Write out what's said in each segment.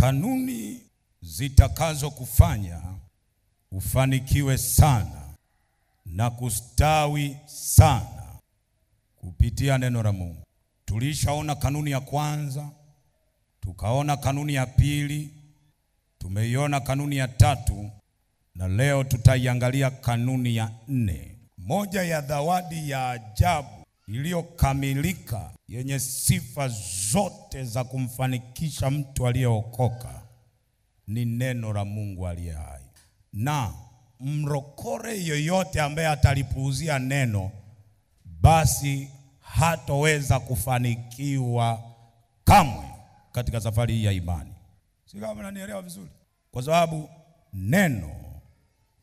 kanuni zitakazo kufanya ufanikiwe sana na kustawi sana kupitia neno la Mungu. Tulishaona kanuni ya kwanza, tukaona kanuni ya pili, tumeiona kanuni ya tatu, na leo tutaiangalia kanuni ya 4. Moja ya zawadi ya ajabu iliyokamilika yenye sifa zote za kumfanikisha mtu aliyeokoka ni neno la Mungu aliye hai. Na mrokore yoyote ambaye atalipuuzia neno, basi hatoweza kufanikiwa kamwe katika safari hii ya imani. Si kama mnanielewa vizuri? Kwa sababu neno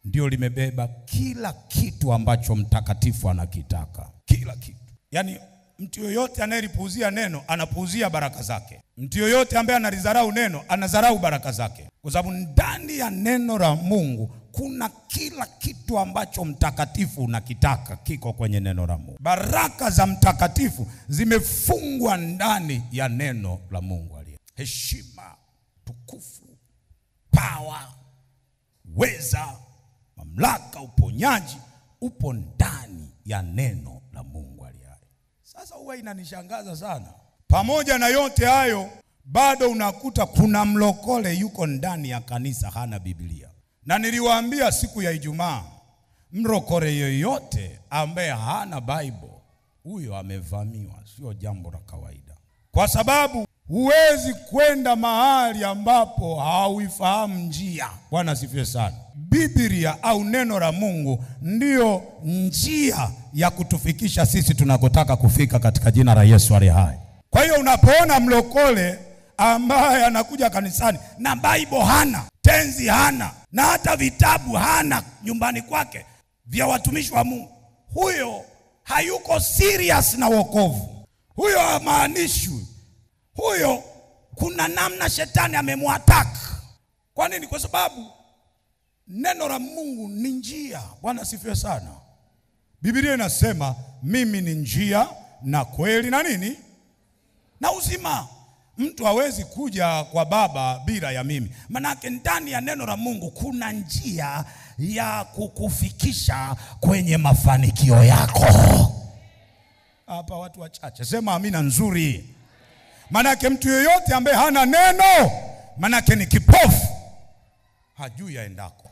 ndio limebeba kila kitu ambacho mtakatifu anakitaka. Kila kitu. Yaani mtu yoyote anayelipuuzia neno anapuuzia baraka zake. Mtu yoyote ambaye analizarau neno anazarau baraka zake. Kwa sababu ndani ya neno la Mungu kuna kila kitu ambacho mtakatifu unakitaka kiko kwenye neno la Mungu. Baraka za mtakatifu zimefungwa ndani ya neno la Mungu aliye. Heshima, tukufu, power, weza, mamlaka, uponyaji upo ndani ya neno la Mungu aliye hai. Sasa huwa inanishangaza sana. Pamoja na yote hayo, bado unakuta kuna mlokole yuko ndani ya kanisa hana Biblia. Na niliwaambia siku ya Ijumaa, mlokole yoyote ambaye hana Bible, huyo amevamiwa, sio jambo la kawaida. Kwa sababu huwezi kwenda mahali ambapo hauifahamu njia. Bwana asifiwe sana. Biblia au neno la Mungu ndio njia ya kutufikisha sisi tunakotaka kufika katika jina la Yesu aliye hai. Kwa hiyo unapoona mlokole ambaye anakuja kanisani na Bible hana, tenzi hana, na hata vitabu hana nyumbani kwake vya watumishi wa Mungu, huyo hayuko serious na wokovu. Huyo hamaanishwi. Huyo kuna namna shetani amemwataka. Kwa nini? Kwa sababu neno la Mungu ni njia. Bwana asifiwe sana. Biblia inasema mimi ni njia na kweli na nini? Na uzima. Mtu hawezi kuja kwa Baba bila ya mimi. Manake ndani ya neno la Mungu kuna njia ya kukufikisha kwenye mafanikio yako. Hapa watu wachache. Sema amina nzuri. Manake mtu yoyote ambaye hana neno, manake ni kipofu, hajui aendako.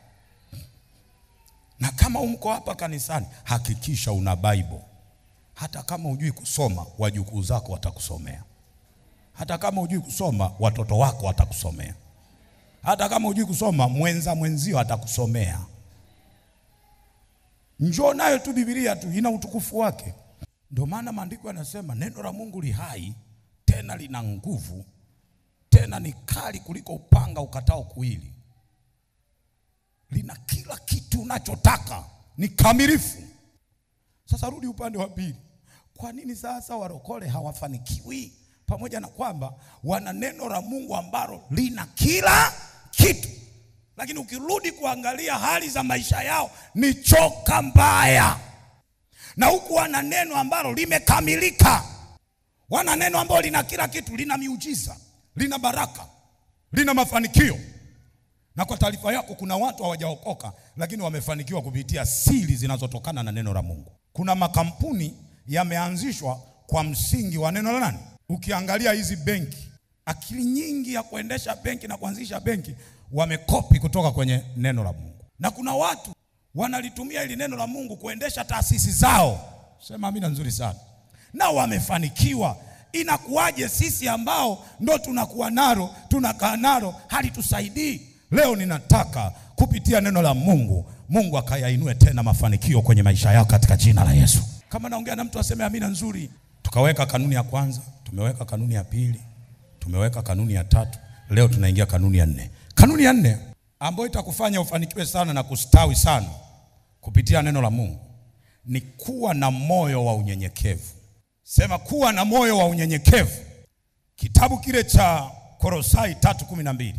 Na kama umko hapa kanisani, hakikisha una Bible. Hata kama hujui kusoma, wajukuu zako watakusomea. Hata kama hujui kusoma, watoto wako watakusomea. Hata kama hujui kusoma, mwenzio atakusomea. Njoo nayo tu Biblia tu, ina utukufu wake. Ndio maana maandiko yanasema neno la Mungu li hai, tena lina nguvu, tena ni kali kuliko upanga ukatao kuwili. Lina kila kitu unachotaka, ni kamilifu. Sasa rudi upande wa pili. Kwa nini sasa warokole hawafanikiwi? Pamoja na kwamba wana neno la Mungu ambalo lina kila kitu, lakini ukirudi kuangalia hali za maisha yao ni choka mbaya. Na huku wana neno ambalo limekamilika. Wana neno ambalo lina kila kitu, lina miujiza, lina baraka, lina mafanikio. Na kwa taarifa yako, kuna watu hawajaokoka lakini wamefanikiwa kupitia siri zinazotokana na neno la Mungu. Kuna makampuni yameanzishwa kwa msingi wa neno la nani? Ukiangalia hizi benki, akili nyingi ya kuendesha benki na kuanzisha benki wamekopi kutoka kwenye neno la Mungu. Na kuna watu wanalitumia ili neno la Mungu kuendesha taasisi zao. Sema amina nzuri sana. Na wamefanikiwa. Inakuwaje sisi ambao ndo tunakuwa nalo, tunakaa nalo, halitusaidii? Leo ninataka kupitia neno la Mungu, Mungu akayainue tena mafanikio kwenye maisha yako katika jina la Yesu. Kama naongea na mtu aseme amina nzuri. Tukaweka kanuni ya kwanza, tumeweka kanuni ya pili, tumeweka kanuni ya tatu, leo tunaingia kanuni ya 4. Kanuni ya 4 ambayo itakufanya ufanikiwe sana na kustawi sana kupitia neno la Mungu ni kuwa na moyo wa unyenyekevu. Sema kuwa na moyo wa unyenyekevu. Kitabu kile cha Kolosai 3:12.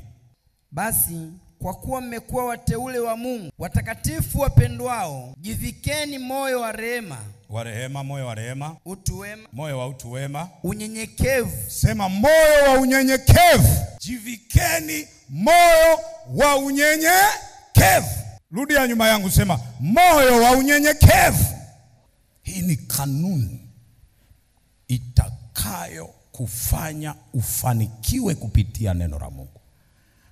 Basi kwa kuwa mmekuwa wateule wa Mungu, watakatifu wapendwao, jivikeni moyo wa rehema, wa rehema, moyo wa rehema, utu wema, moyo wa utu wema, unyenyekevu. Sema moyo wa unyenyekevu. Jivikeni moyo wa unyenyekevu. Rudia nyuma yangu, sema moyo wa unyenyekevu. Hii ni kanuni itakayo kufanya ufanikiwe kupitia neno la Mungu.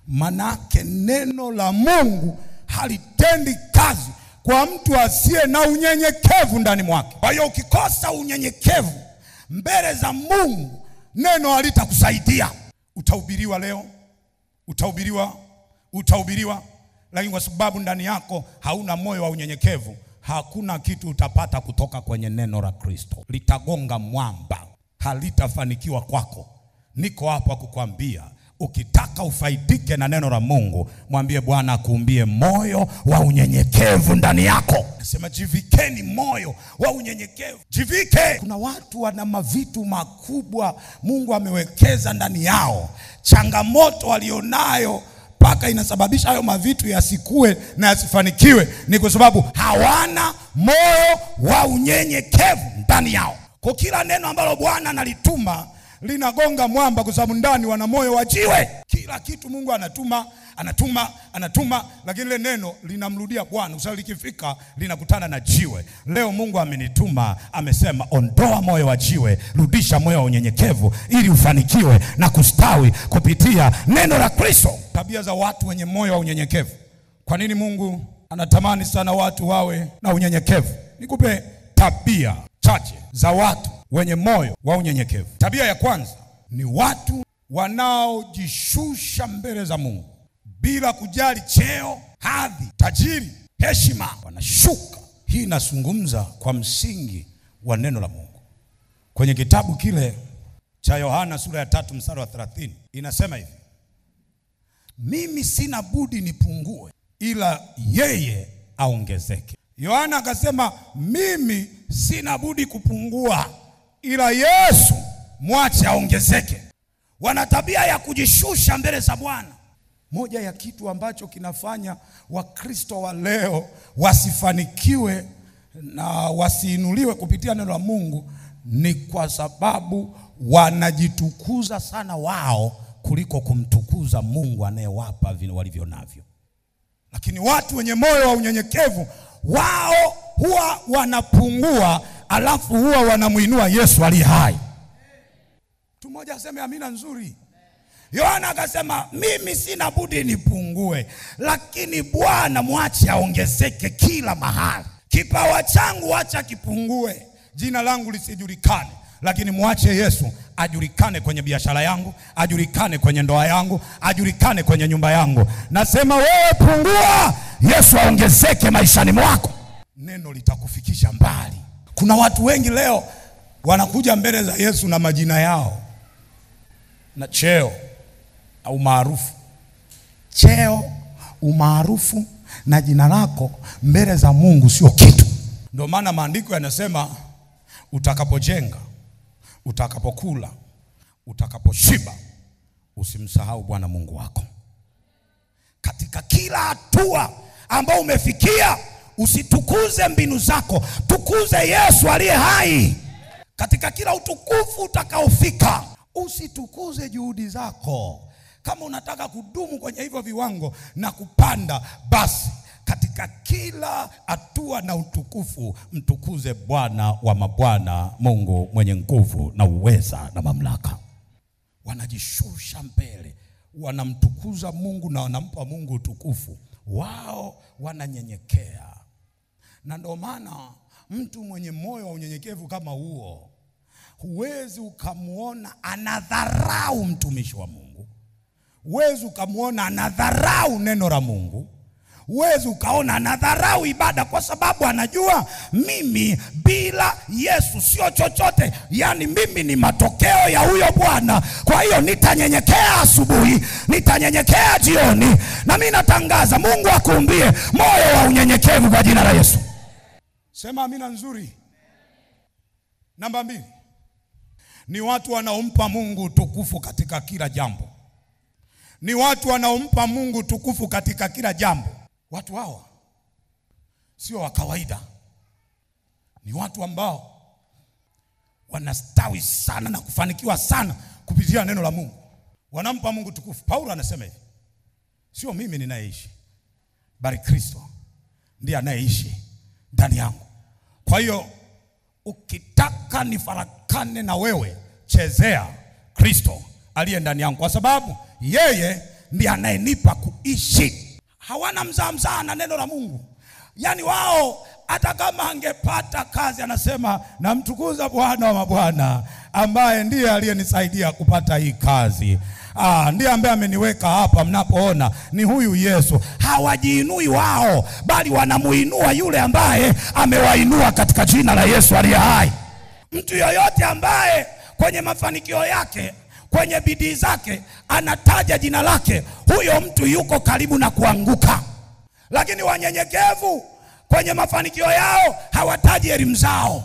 Manake neno la Mungu halitendi kazi kwa mtu asiye na unyenyekevu ndani mwake. Kwa hiyo ukikosa unyenyekevu mbele za Mungu, neno halitakusaidia. Utahubiriwa leo, utahubiriwa, lakini kwa sababu ndani yako hauna moyo wa unyenyekevu, hakuna kitu utapata kutoka kwenye neno la Kristo. Litagonga mwamba, halitafanikiwa kwako. Niko hapa kukwambia, ukitaka ufaidike na neno la Mungu, mwambie Bwana akuumbie moyo wa unyenyekevu ndani yako. Nasema jivikeni moyo wa unyenyekevu. Jivike. Kuna watu wana mavitu makubwa Mungu amewekeza ndani yao. Changamoto walionayo mpaka inasababisha hayo mavitu yasikue na yasifanikiwe ni kwa sababu hawana moyo wa unyenyekevu ndani yao. Kwa kila neno ambalo Bwana analituma linagonga mwamba kwa sababu ndani wana moyo wa jiwe. Kila kitu Mungu anatuma, lakini ile neno linamrudia Bwana. Kwa sababu likifika linakutana na jiwe. Leo Mungu amenituma, amesema ondoa moyo wa jiwe, rudisha moyo wa unyenyekevu ili ufanikiwe na kustawi kupitia neno la Kristo. Tabia za watu wenye moyo wa unyenyekevu. Kwa nini Mungu anatamani sana watu wawe na unyenyekevu? Nikupe tabia chache za watu wenye moyo wa unyenyekevu. Tabia ya kwanza ni watu wanaojishusha mbele za Mungu bila kujali cheo, hadhi, tajiri, heshima. Wanashuka. Hii inazungumza kwa msingi wa neno la Mungu. Kwenye kitabu kile cha Yohana sura ya 3 mstari wa 30 inasema hivi: mimi sina budi nipungue ila yeye aongezeke. Yohana akasema mimi sina budi kupungua ila Yesu mwache aongezeke. Wana tabia ya kujishusha mbele za Bwana. Moja ya kitu ambacho kinafanya Wakristo wa leo wasifanikiwe na wasiinuliwe kupitia neno la Mungu ni kwa sababu wanajitukuza sana wao kuliko kumtukuza Mungu anayewapa vile walivyo navyo. Lakini watu wenye moyo wa unyenyekevu, wao huwa wanapungua alafu huwa wanamuinua Yesu aliye hai. Mtu mmoja aseme amina nzuri. Yohana akasema mimi sina budi nipungue, lakini Bwana mwache aongezeke kila mahali. Kipawa changu acha kipungue, jina langu lisijulikane, lakini mwache Yesu ajulikane kwenye biashara yangu, ajulikane kwenye ndoa yangu, ajulikane kwenye nyumba yangu. Nasema wewe pungua, Yesu aongezeke maishani mwako. Neno litakufikisha mbali. Kuna watu wengi leo wanakuja mbele za Yesu na majina yao na cheo au maarufu. Cheo, umaarufu na jina lako mbele za Mungu sio kitu. Ndio maana maandiko yanasema utakapojenga, utakapokula, utakaposhiba, usimsahau Bwana Mungu wako. Katika kila hatua ambao umefikia, usitukuze mbinu zako, tukuze Yesu aliye hai. Katika kila utukufu utakaofika, usitukuze juhudi zako. Kama unataka kudumu kwenye hivyo viwango na kupanda, basi katika kila hatua na utukufu mtukuze Bwana wa mabwana, Mungu mwenye nguvu na uweza na mamlaka. Wanajishusha mbele, wanamtukuza Mungu na wanampa Mungu utukufu. Wao wananyenyekea. Na ndio maana mtu mwenye moyo wa unyenyekevu kama huo, huwezi ukamuona anadharau mtumishi wa Mungu. Huwezi ukamuona anadharau neno la Mungu. Huwezi ukaona anadharau ibada, kwa sababu anajua mimi bila Yesu sio chochote. Yaani mimi ni matokeo ya huyo Bwana. Kwa hiyo nitanyenyekea asubuhi, nitanyenyekea jioni, na mimi natangaza Mungu akuumbie moyo wa unyenyekevu kwa jina la Yesu. Sema amina nzuri. Namba 2. Ni watu wanaompa Mungu utukufu katika kila jambo. Ni watu wanaompa Mungu utukufu katika kila jambo. Watu hawa sio wa kawaida. ni watu ambao wanastawi sana na kufanikiwa sana kupitia neno la Mungu. Wanampa Mungu tukufu. Paulo anasema hivi, sio mimi ninayeishi, bali Kristo ndiye anayeishi ndani yangu. Kwa hiyo ukitaka nifarakane na wewe, chezea Kristo aliye ndani yangu, kwa sababu yeye ndiye anayenipa kuishi. Hawana mzaa na neno la Mungu. Yaani wao hata kama angepata kazi, anasema namtukuza Bwana wa mabwana ambaye ndiye aliyenisaidia kupata hii kazi. Ndiye ambaye ameniweka hapa, mnapoona ni huyu Yesu. Hawajiinui wao, bali wanamuinua yule ambaye amewainua katika jina la Yesu aliye hai. Mtu yoyote ambaye kwenye mafanikio yake, kwenye bidii zake anataja jina lake, huyo mtu yuko karibu na kuanguka. Lakini wanyenyekevu kwenye mafanikio yao hawataji elimu zao,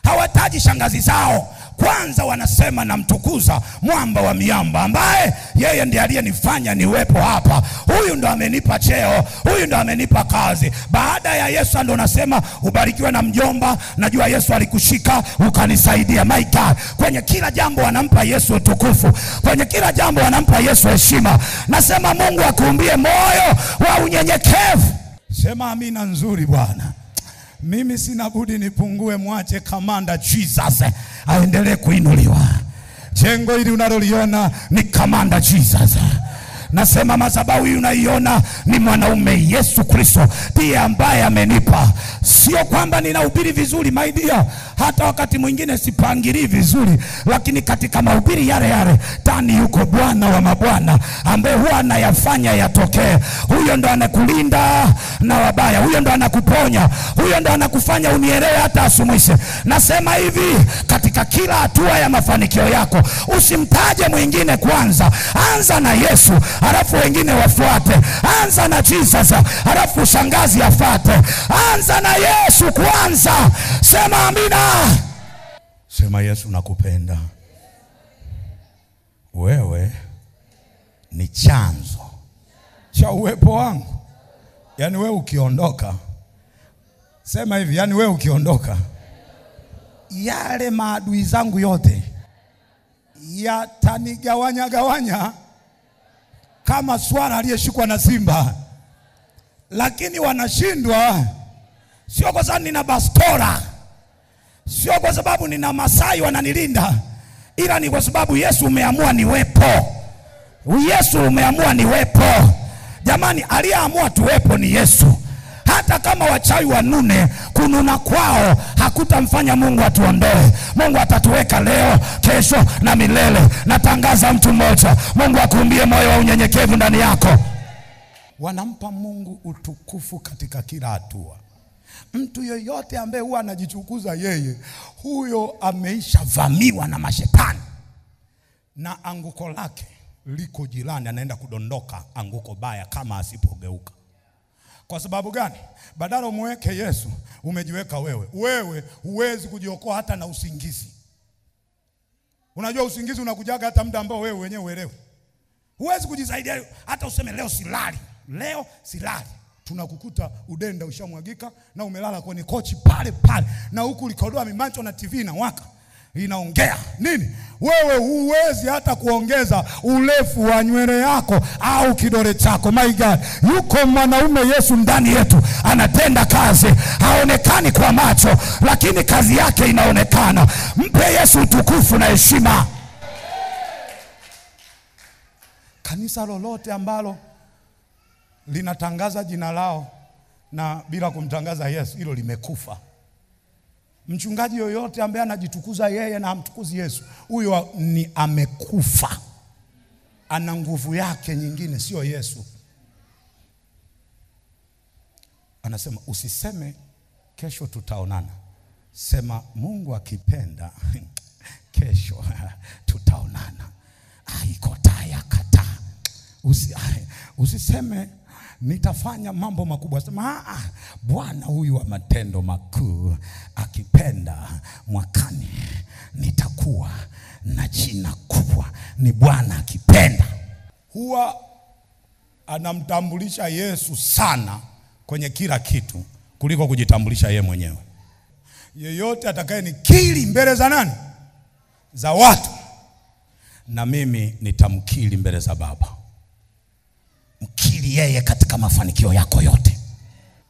hawataji shangazi zao. Kwanza wanasema namtukuza mwamba wa miamba ambaye yeye ndiye aliyenifanya niwepo hapa. Huyu ndo amenipa cheo, huyu ndo amenipa kazi. Baada ya Yesu ndo nasema ubarikiwe na mjomba, najua Yesu alikushika ukanisaidia. My God, kwenye kila jambo wanampa Yesu utukufu, kwenye kila jambo wanampa Yesu heshima. Nasema Mungu akuumbie moyo wa unyenyekevu. Sema amina nzuri Bwana. Mimi sina budi nipungue, mwache Kamanda Jesus aendelee kuinuliwa. Jengo hili unaloliona ni Kamanda Jesus. Nasema madhabahu hii unaiona ni mwanaume Yesu Kristo ndiye ambaye amenipa. Sio kwamba ninahubiri vizuri my dear, hata wakati mwingine sipangilii vizuri, lakini katika mahubiri yale tani yuko Bwana wa mabwana ambaye huwa anayafanya yatokee. Huyo ndo anakulinda na wabaya, huyo ndo anakuponya, huyo ndo anakufanya unielewe hata asumwishe. Nasema hivi, katika kila hatua ya mafanikio yako usimtaje mwingine kwanza, anza na Yesu halafu wengine wafuate. Anza na Jesus halafu shangazi afuate. Anza na Yesu kwanza. Sema amina. Sema Yesu nakupenda. Wewe ni chanzo cha uwepo wangu. Yaani wewe ukiondoka, sema hivi, yaani wewe ukiondoka, yale maadui zangu yote yatanigawanya kama swala aliyeshikwa na simba. Lakini wanashindwa sio kwa sababu nina bastola, sio kwa sababu nina Masai wananilinda, ila ni kwa sababu Yesu umeamua niwepo. Yesu umeamua niwepo. Jamani, aliyeamua tuwepo ni Yesu. Hata kama wachawi wanune, kununa kwao hakutamfanya Mungu atuondoe. Mungu atatuweka leo, kesho na milele. Natangaza mtu mmoja, Mungu akuumbie moyo wa unyenyekevu ndani yako. Wanampa Mungu utukufu katika kila hatua. Mtu yoyote ambaye huwa anajichukuza yeye, huyo ameisha vamiwa na mashetani, na anguko lake liko jirani, anaenda kudondoka anguko baya kama asipogeuka. Kwa sababu gani? Badala umweke Yesu, umejiweka wewe. Wewe huwezi kujiokoa hata na usingizi. Unajua usingizi unakujaga hata muda ambao wewe wenyewe uelewe. Huwezi kujisaidia hata useme leo silali. Leo silali. Tunakukuta udenda ushamwagika na umelala kwenye kochi pale pale, na huku ulikodoa mimacho na TV inawaka inaongea nini? Wewe huwezi hata kuongeza urefu wa nywele yako au kidole chako. My God, yuko mwanaume Yesu ndani yetu, anatenda kazi, haonekani kwa macho, lakini kazi yake inaonekana. Mpe Yesu utukufu na heshima. Kanisa lolote ambalo linatangaza jina lao na bila kumtangaza Yesu, hilo limekufa. Mchungaji yoyote ambaye anajitukuza yeye na hamtukuzi Yesu, huyo ni amekufa. Ana nguvu yake nyingine, sio Yesu. Anasema usiseme kesho tutaonana. Sema Mungu akipenda kesho tutaonana. Iko taya kata. Usiseme nitafanya mambo makubwa. Sema Bwana huyu wa matendo makuu akipenda mwakani nitakuwa na jina kubwa. Ni Bwana akipenda. Huwa anamtambulisha Yesu sana kwenye kila kitu kuliko kujitambulisha yeye mwenyewe. yeyote atakaye nikiri mbele za nani? Za watu, na mimi nitamkiri mbele za Baba. Mkiri yeye katika mafanikio yako yote.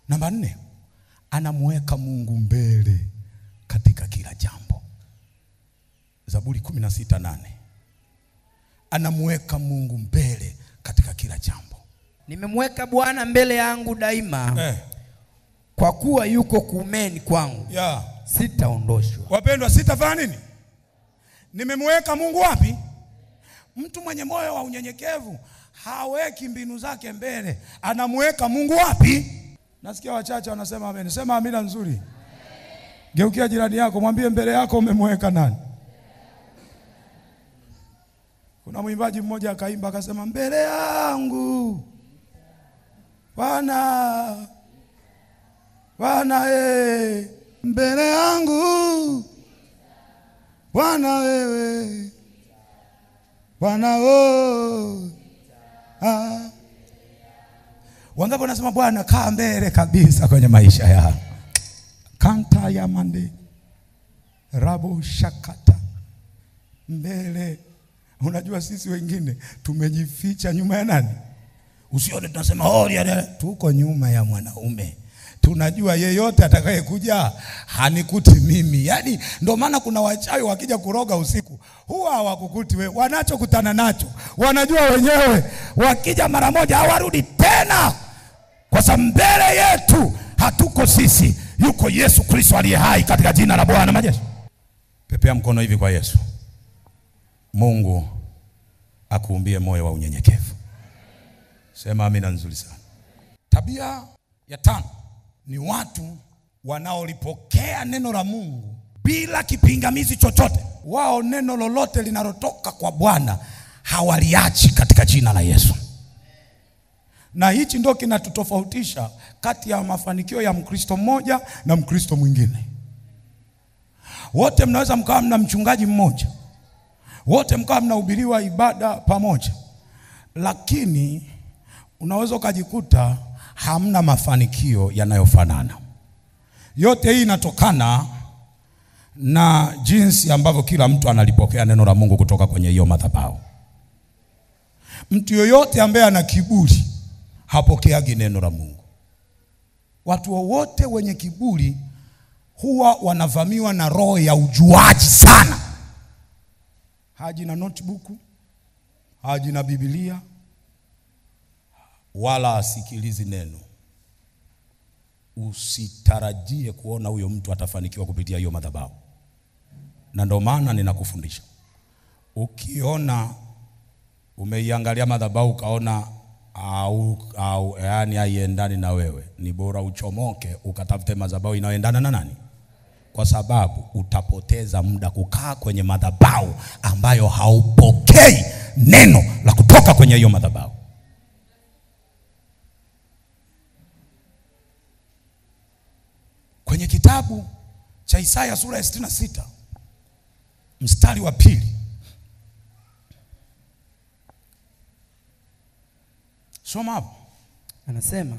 Namba 4, anamuweka Mungu mbele katika kila jambo. Zaburi 16:8. Anamuweka Mungu mbele katika kila jambo. Nimemweka Bwana mbele yangu daima. Kwa kuwa yuko kuumeni kwangu. Sitaondoshwa. Wapendwa, sitafanya nini? Nimemweka Mungu wapi? Mtu mwenye moyo wa unyenyekevu haweki mbinu zake mbele. Anamuweka Mungu wapi? Nasikia wachache wanasema amen. Sema amina nzuri. Geukia jirani yako, mwambie mbele yako umemweka nani? Kuna mwimbaji mmoja akaimba akasema, mbele yangu Bwana, Bwana mbele yangu Bwana wewe, Bwana Wangapi wanasema Bwana kaa mbele kabisa kwenye maisha yao? Kanta ya mande rabo shakata mbele. Unajua sisi wengine tumejificha nyuma ya nani? Usione tunasema tuko nyuma ya mwanaume. Tunajua yeyote atakaye kuja hanikuti mimi. Yaani ndio maana kuna wachawi wakija kuroga usiku huwa hawakukuti wewe. Wanachokutana nacho wanajua wenyewe. Wakija mara moja hawarudi tena. Kwa sababu mbele yetu hatuko sisi, yuko Yesu Kristo aliye hai, katika jina la Bwana majeshi. Pepea mkono hivi kwa Yesu. Mungu akuumbie moyo wa unyenyekevu. Sema amina nzuri sana. Tabia ya 5 ni watu wanaolipokea neno la Mungu bila kipingamizi chochote. Wao neno lolote linalotoka kwa Bwana hawaliachi katika jina la Yesu. Na hichi ndio kinatutofautisha kati ya mafanikio ya Mkristo mmoja na Mkristo mwingine. Wote mnaweza mkawa mna mchungaji mmoja, wote mkawa mnahubiriwa ibada pamoja, lakini unaweza ukajikuta hamna mafanikio yanayofanana. Yote hii inatokana na jinsi ambavyo kila mtu analipokea neno la Mungu kutoka kwenye hiyo madhabahu. Mtu yoyote ambaye ana kiburi hapokeagi neno la Mungu. Watu wote wenye kiburi huwa wanavamiwa na roho ya ujuaji sana. Haji na notebook, haji na Biblia, wala asikilizi neno. Usitarajie kuona huyo mtu atafanikiwa kupitia hiyo madhabahu. Na ndio maana ninakufundisha, ukiona umeiangalia madhabahu kaona yani haiendani na wewe, ni bora uchomoke ukatafute madhabahu inayoendana na nani? Kwa sababu utapoteza muda kukaa kwenye madhabahu ambayo haupokei neno la kutoka kwenye hiyo madhabahu. Kwenye kitabu cha Isaya sura ya 66 mstari wa 2, soma hapo. Anasema,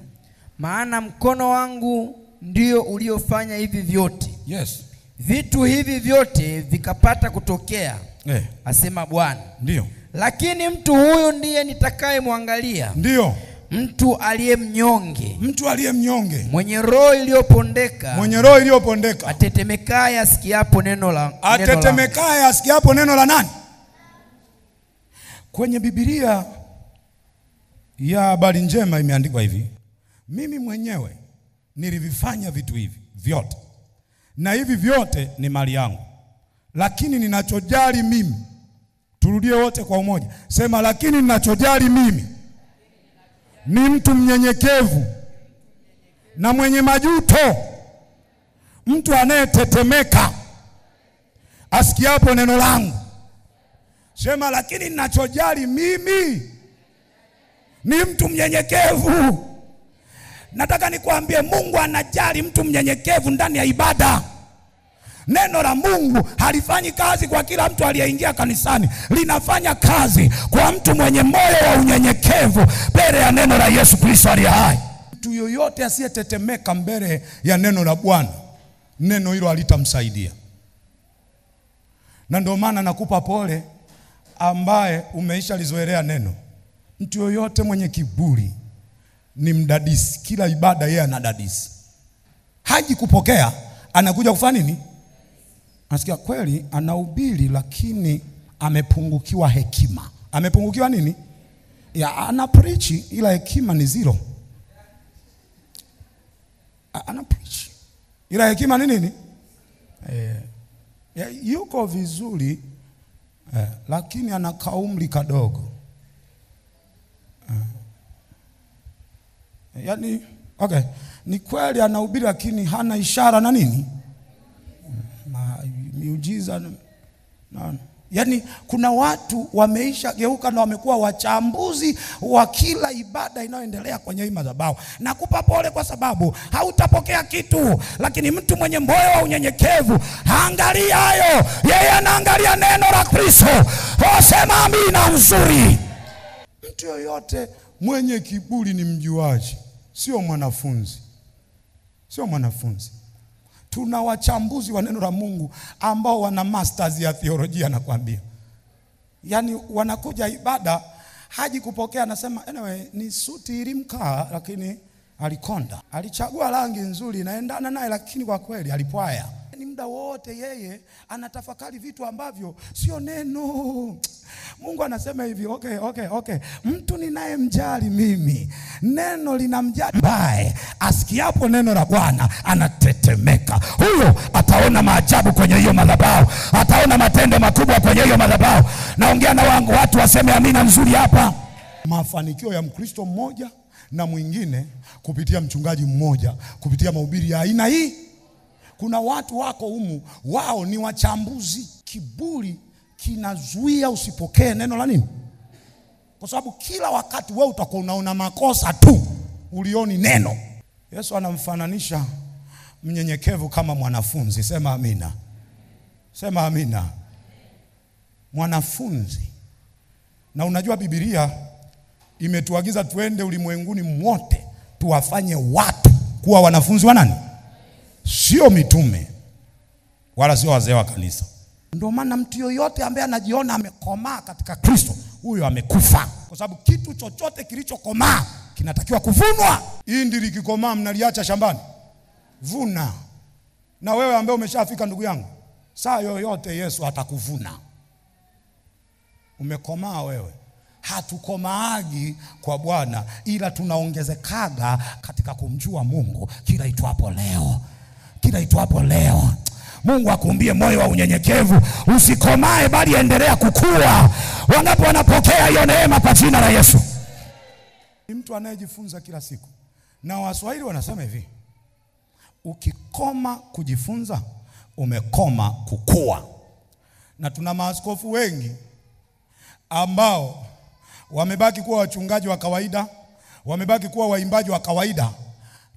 maana mkono wangu ndio uliofanya hivi vyote. Yes. Vitu hivi vyote vikapata kutokea. Asema Bwana. Ndio. Lakini mtu huyu ndiye nitakayemwangalia. Ndio. Mtu aliye mnyonge. Mtu aliye mnyonge. Mwenye roho iliyopondeka. Mwenye roho iliyopondeka. Atetemekaye asikiapo neno la Atetemekaye asikiapo neno la nani? Kwenye Biblia ya habari njema imeandikwa hivi, mimi mwenyewe nilivifanya vitu hivi vyote, na hivi vyote ni mali yangu, lakini ninachojali mimi, turudie wote kwa umoja, sema lakini ninachojali mimi ni mtu mnyenyekevu na mwenye majuto, mtu anayetetemeka asikiapo neno langu. Sema lakini ninachojali mimi ni mtu mnyenyekevu. Nataka nikwambie Mungu anajali mtu mnyenyekevu ndani ya ibada. Neno la Mungu halifanyi kazi kwa kila mtu aliyeingia kanisani, linafanya kazi kwa mtu mwenye moyo wa unyenyekevu mbele ya neno la Yesu Kristo aliye hai. Mtu yoyote asiyetetemeka mbele ya neno la Bwana neno hilo halitamsaidia. Na ndio maana nakupa pole ambaye umeisha lizoelea neno. Mtu yoyote mwenye kiburi ni mdadisi. Kila ibada yeye anadadisi. Haji kupokea, anakuja kufanya nini? Anasikia kweli anahubiri lakini amepungukiwa hekima. Amepungukiwa nini? Ya ana preach ila hekima ni zero. Ana preach ila hekima ni nini? Yuko vizuri lakini ana kaumri kadogo. Yaani okay, ni kweli anahubiri lakini hana ishara na nini? Miujiza na yaani kuna watu wameisha geuka na wamekuwa wachambuzi wa kila ibada inayoendelea kwenye hii madhabahu. Nakupa pole kwa sababu hautapokea kitu, lakini mtu mwenye moyo wa unyenyekevu haangalia hayo, yeye anaangalia neno la Kristo. Sema amina nzuri. Mtu yoyote mwenye kiburi ni mjuaji, sio mwanafunzi. Sio mwanafunzi. Tuna wachambuzi wa neno la Mungu ambao wana masters ya theolojia nakwambia. Yaani wanakuja ibada, haji kupokea, anasema anyway ni suti ilimkaa lakini alikonda. Alichagua rangi nzuri inaendana naye lakini kwa kweli alipwaya. Ni muda wote yeye anatafakari vitu ambavyo sio neno. Mungu anasema hivi, okay. Mtu ninayemjali mimi, neno linamjali bae, asikiapo neno la Bwana anatetemeka. Huyo ataona maajabu kwenye hiyo madhabahu. Ataona matendo makubwa kwenye hiyo madhabahu. Naongea na wangu watu waseme amina nzuri hapa. Mafanikio ya Mkristo mmoja na mwingine kupitia mchungaji mmoja, kupitia mahubiri ya aina hii. Kuna watu wako humu, wao ni wachambuzi. Kiburi kinazuia usipokee neno la nini? Kwa sababu kila wakati wewe utakuwa unaona makosa tu, ulioni neno. Yesu anamfananisha mnyenyekevu kama mwanafunzi. Sema amina. Sema amina. Mwanafunzi. Na unajua Biblia imetuagiza tuende ulimwenguni mwote tuwafanye watu kuwa wanafunzi wa nani? Sio mitume wala sio wazee wa kanisa. Ndio maana mtu yoyote ambaye anajiona amekomaa katika Kristo, huyo amekufa. Kwa sababu kitu chochote kilichokomaa kinatakiwa kuvunwa. Hii ndili likikomaa mnaliacha shambani. Vuna. Na wewe ambaye umeshafika ndugu yangu, saa yoyote Yesu atakuvuna. Umekomaa wewe. Hatukomaagi kwa Bwana ila tunaongezekaga katika kumjua Mungu kila itwapo leo. Kila itwapo leo. Mungu akumbie moyo wa unyenyekevu, usikomae bali endelea kukua. Wangapi wanapokea hiyo neema kwa jina la Yesu? Ni mtu anayejifunza kila siku. Na Waswahili wanasema hivi, ukikoma kujifunza umekoma kukua. Na tuna maaskofu wengi ambao wamebaki kuwa wachungaji wa kawaida, wamebaki kuwa waimbaji wa kawaida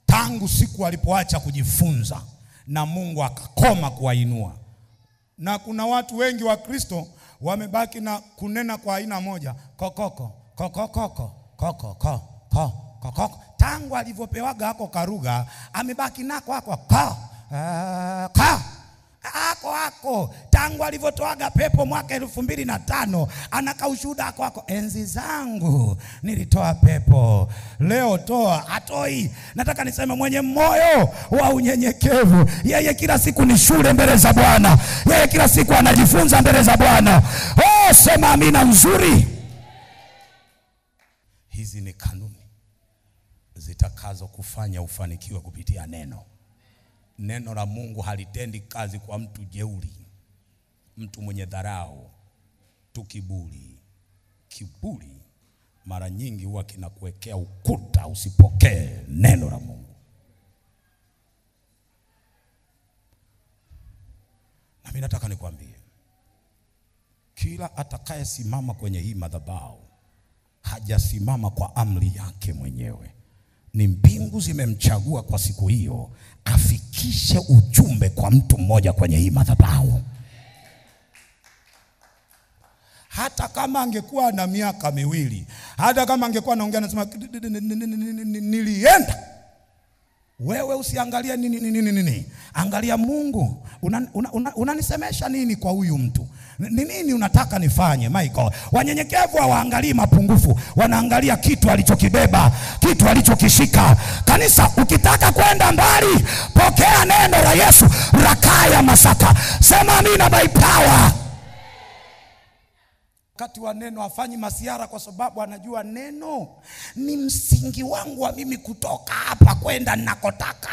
tangu siku walipoacha kujifunza, na Mungu akakoma kuwainua. Na kuna watu wengi wa Kristo wamebaki na kunena kwa aina moja, kokoko tangu alivyopewaga hako karuga, amebaki nako hako hako tangu alivyotoaga pepo mwaka 2005, anaka ushuhuda hako. Enzi zangu nilitoa pepo, leo toa atoi. Nataka niseme mwenye moyo wa unyenyekevu, yeye kila siku ni shule mbele za Bwana. Yeye kila siku anajifunza mbele za Bwana. Sema amina nzuri. Hizi ni kanuni zitakazo kufanya ufanikiwe kupitia neno. Neno la Mungu halitendi kazi kwa mtu jeuri, mtu mwenye dharau, tu kiburi. Kiburi mara nyingi huwa kinakuwekea ukuta usipokee neno la Mungu. Na mimi nataka nikwambie, kila atakayesimama kwenye hii madhabahu hajasimama kwa amri yake mwenyewe. Ni mbingu zimemchagua kwa siku hiyo afikishe ujumbe kwa mtu mmoja kwenye hii madhabahu. Hata kama angekuwa na miaka miwili, hata kama angekuwa anaongea anasema nilienda, Wewe usiangalie nini. Angalia Mungu. Unanisemesha nini kwa huyu mtu? Nini unataka nifanye? My God. Wanyenyekevu hawaangalii mapungufu, wanaangalia kitu alichokibeba, kitu alichokishika. Kanisa, ukitaka kwenda mbali, pokea neno la Yesu. Rakaya Masaka. Sema amina by power. Wakati wa neno hafanyi masiara, kwa sababu anajua neno ni msingi wangu wa mimi kutoka hapa kwenda ninakotaka.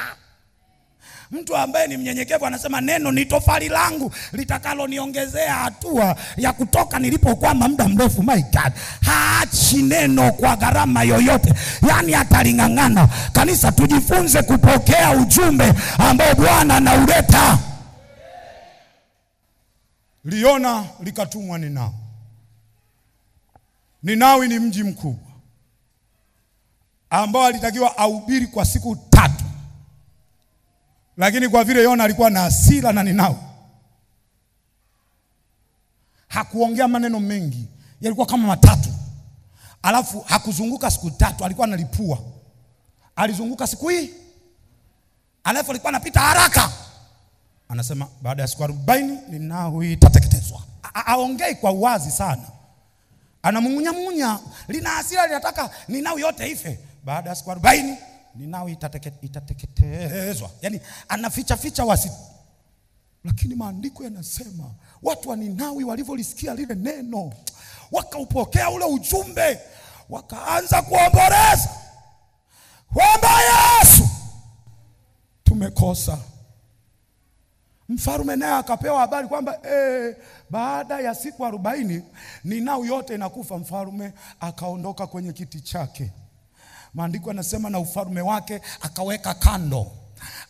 Mtu ambaye ni mnyenyekevu anasema neno ni tofali langu litakalo niongezea hatua ya kutoka nilipokwama muda mrefu. My God, haachi neno kwa gharama yoyote, yani atalingangana. Kanisa, tujifunze kupokea ujumbe ambao Bwana anauleta. Liona likatumwa Ninawi. Ninawi ni mji mkubwa ambao alitakiwa ahubiri kwa siku 3. Lakini kwa vile Yona alikuwa na hasira na Ninawi, hakuongea maneno mengi, yalikuwa kama 3. Alafu hakuzunguka siku 3, alikuwa analipua. Alizunguka siku hii, alafu alikuwa anapita haraka. Anasema baada ya siku 40 Ninawi itateketezwa. Aongei kwa uwazi sana. Anamungunya, lina hasira, linataka Ninawi yote ife. Baada ya siku 40 Ninawi itateketezwa. Yani anaficha wasi. Lakini maandiko yanasema watu wa Ninawi walivyolisikia lile neno, wakaupokea ule ujumbe, wakaanza kuomboleza. Kwamba Yesu tumekosa. Mfalme naye akapewa habari kwamba baada ya siku 40 Ninawi yote inakufa. Mfalme akaondoka kwenye kiti chake. Maandiko yanasema na ufalme wake akaweka kando.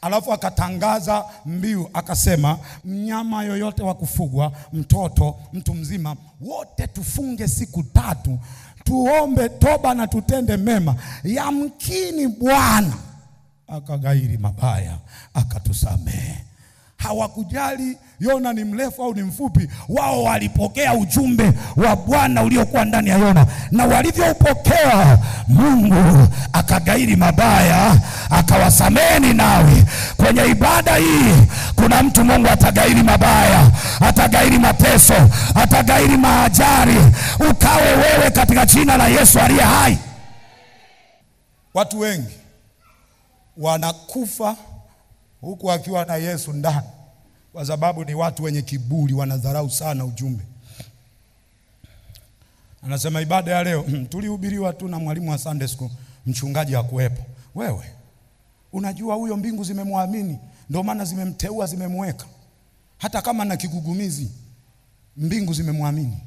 Alafu akatangaza mbiu, akasema mnyama yoyote wa kufugwa, mtoto, mtu mzima, wote tufunge siku 3, tuombe toba na tutende mema. Yamkini Bwana akagairi mabaya, akatusamehe. Hawakujali Yona ni mrefu au ni mfupi. Wao walipokea ujumbe wa Bwana uliokuwa ndani ya Yona, na walivyoupokea Mungu akagairi mabaya, akawasamehe Ninawi. Kwenye ibada hii kuna mtu Mungu atagairi mabaya, atagairi mateso, atagairi maajari. Ukawe wewe katika jina la Yesu aliye hai. Watu wengi wanakufa huku akiwa na Yesu ndani, kwa sababu ni watu wenye kiburi, wanadharau sana ujumbe. Anasema ibada ya leo tulihubiriwa tu na mwalimu wa Sunday school, mchungaji hakuwepo. Wewe unajua huyo mbingu zimemwamini, ndio maana zimemteua, zimemweka. Hata kama na kigugumizi, mbingu zimemwamini.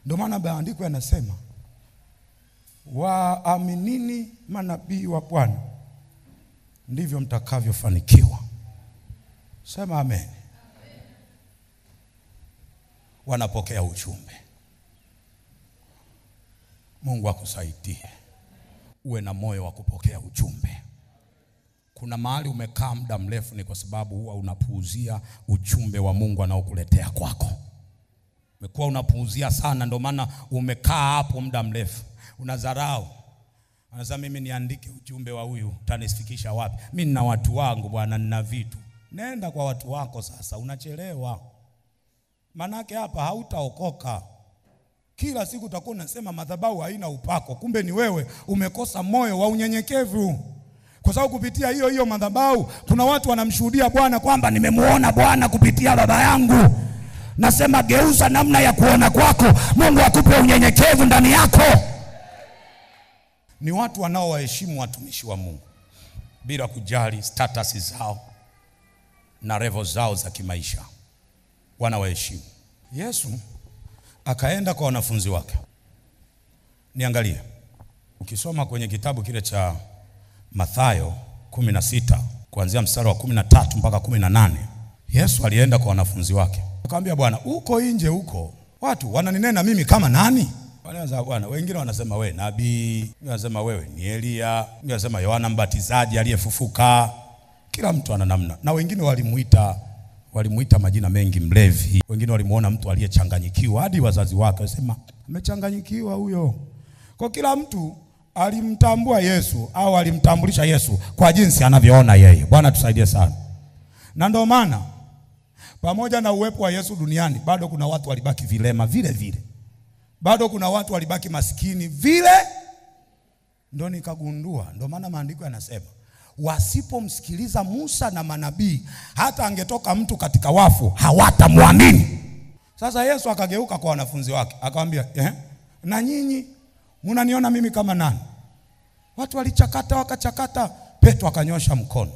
Ndio maana maandiko yanasema waaminini manabii wa Bwana ndivyo mtakavyofanikiwa. Sema amen. Wanapokea ujumbe. Mungu akusaidie uwe na moyo wa kupokea ujumbe. Kuna mahali umekaa muda mrefu, ni kwa sababu huwa unapuuzia ujumbe wa Mungu anaokuletea kwako. Umekuwa unapuuzia sana, ndio maana umekaa hapo muda mrefu. Unadharau. Anasema mimi niandike ujumbe wa huyu, utanifikisha wapi? Mimi nina watu wangu bwana, nina vitu. Nenda kwa watu wako sasa, unachelewa. Manake hapa hautaokoka. Kila siku utakuwa unasema madhabahu haina upako, kumbe ni wewe umekosa moyo wa unyenyekevu. Kwa sababu kupitia hiyo madhabahu kuna watu wanamshuhudia Bwana kwamba nimemuona Bwana kupitia baba yangu. Nasema geuza namna ya kuona kwako, Mungu akupe unyenyekevu ndani yako. Ni watu wanaowaheshimu watumishi wa Mungu bila kujali status zao na level zao za kimaisha. Wanawaheshimu. Yesu akaenda kwa wanafunzi wake. Niangalie. Ukisoma kwenye kitabu kile cha Mathayo 16 kuanzia mstari wa 13 mpaka 18, Yesu alienda kwa wanafunzi wake. Akamwambia Bwana, uko nje huko watu wananinena mimi kama nani? Wanaanza Bwana, wengine wanasema wewe nabii, wengine wanasema wewe ni Elia, wengine wanasema Yohana Mbatizaji aliyefufuka. Kila mtu ana namna. Na wengine walimuita majina mengi, mlevi. Wengine walimuona mtu aliyechanganyikiwa, hadi wazazi wake wasema amechanganyikiwa huyo. Kwa kila mtu alimtambua Yesu au alimtambulisha Yesu kwa jinsi anavyoona yeye. Bwana tusaidie sana. Na ndio maana pamoja na uwepo wa Yesu duniani bado kuna watu walibaki vilema vile vile. Bado kuna watu walibaki maskini vile. Ndio nikagundua, ndio maana maandiko yanasema wasipomsikiliza Musa na manabii, hata angetoka mtu katika wafu hawatamwamini. Sasa Yesu akageuka kwa wanafunzi wake akamwambia, na nyinyi mnaniona mimi kama nani? Watu walichakata wakachakata. Petro akanyosha mkono.